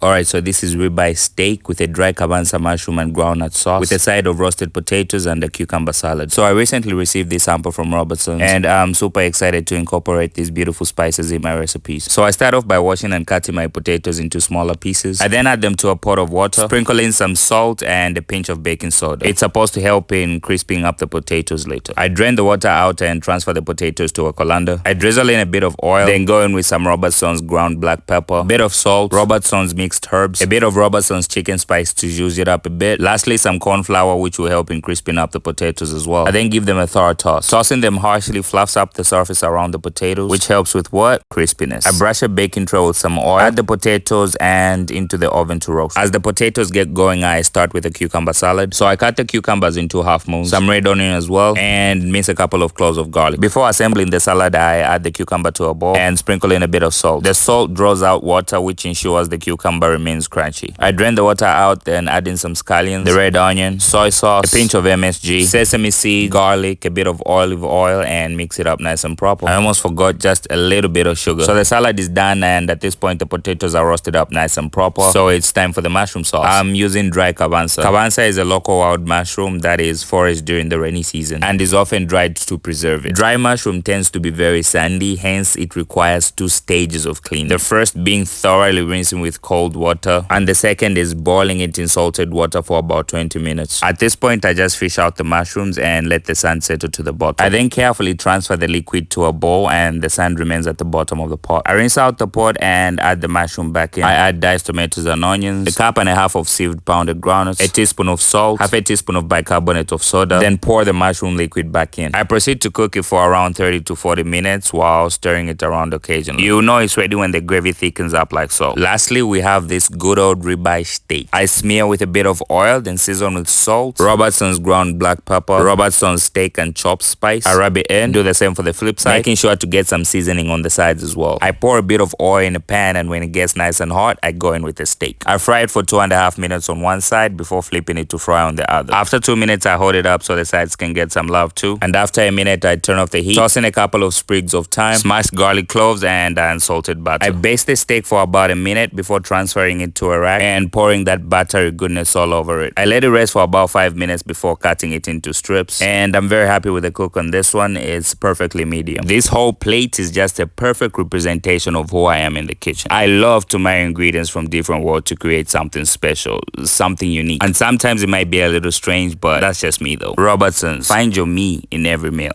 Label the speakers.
Speaker 1: Alright, so this is ribeye steak with a dry Kabansa mushroom and groundnut sauce with a side of roasted potatoes and a cucumber salad. So I recently received this sample from Robertson's and I'm super excited to incorporate these beautiful spices in my recipes. So I start off by washing and cutting my potatoes into smaller pieces. I then add them to a pot of water, sprinkle in some salt and a pinch of baking soda. It's supposed to help in crisping up the potatoes later. I drain the water out and transfer the potatoes to a colander. I drizzle in a bit of oil, then go in with some Robertson's ground black pepper, a bit of salt, Robertson's mixed herbs, a bit of Robertson's chicken spice to juice it up a bit. Lastly, some corn flour, which will help in crisping up the potatoes as well. I then give them a thorough toss. Tossing them harshly fluffs up the surface around the potatoes, which helps with what? Crispiness. I brush a baking tray with some oil, add the potatoes and into the oven to roast. As the potatoes get going, I start with a cucumber salad. So I cut the cucumbers into half moons, some red onion as well, and mince a couple of cloves of garlic. Before assembling the salad, I add the cucumber to a bowl and sprinkle in a bit of salt. The salt draws out water, which ensures the cucumber remains crunchy. I drain the water out, then add in some scallions, the red onion, soy sauce, a pinch of MSG, sesame seed, garlic, a bit of olive oil, and mix it up nice and proper. I almost forgot just a little bit of sugar. So the salad is done, and at this point the potatoes are roasted up nice and proper. So it's time for the mushroom sauce. I'm using dry Kabansa. Kabansa is a local wild mushroom that is foraged during the rainy season and is often dried to preserve it. Dry mushroom tends to be very sandy, hence it requires 2 stages of cleaning. The first being thoroughly rinsing with cold water, and the second is boiling it in salted water for about 20 minutes. At this point, I just fish out the mushrooms and let the sand settle to the bottom. I then carefully transfer the liquid to a bowl and the sand remains at the bottom of the pot. I rinse out the pot and add the mushroom back in. I add diced tomatoes and onions, a cup and a half of sieved pounded groundnuts, a teaspoon of salt, half a teaspoon of bicarbonate of soda, then pour the mushroom liquid back in. I proceed to cook it for around 30 to 40 minutes while stirring it around occasionally. You know it's ready when the gravy thickens up like so. Lastly, we have this good old ribeye steak. I smear with a bit of oil, then season with salt, Robertson's ground black pepper, Robertson's steak and chopped spice. I rub it in, do the same for the flip side, making sure to get some seasoning on the sides as well. I pour a bit of oil in a pan and when it gets nice and hot, I go in with the steak. I fry it for 2.5 minutes on one side before flipping it to fry on the other. After 2 minutes, I hold it up so the sides can get some love too. And after a minute, I turn off the heat, toss in a couple of sprigs of thyme, smashed garlic cloves, and unsalted butter. I baste the steak for about a minute before transferring it to a rack and pouring that buttery goodness all over it. I let it rest for about 5 minutes before cutting it into strips, and I'm very happy with the cook on this one. It's perfectly medium. This whole plate is just a perfect representation of who I am in the kitchen. I love to marry ingredients from different worlds to create something special, something unique. And sometimes it might be a little strange, but that's just me though. Robertson's, find your me in every meal.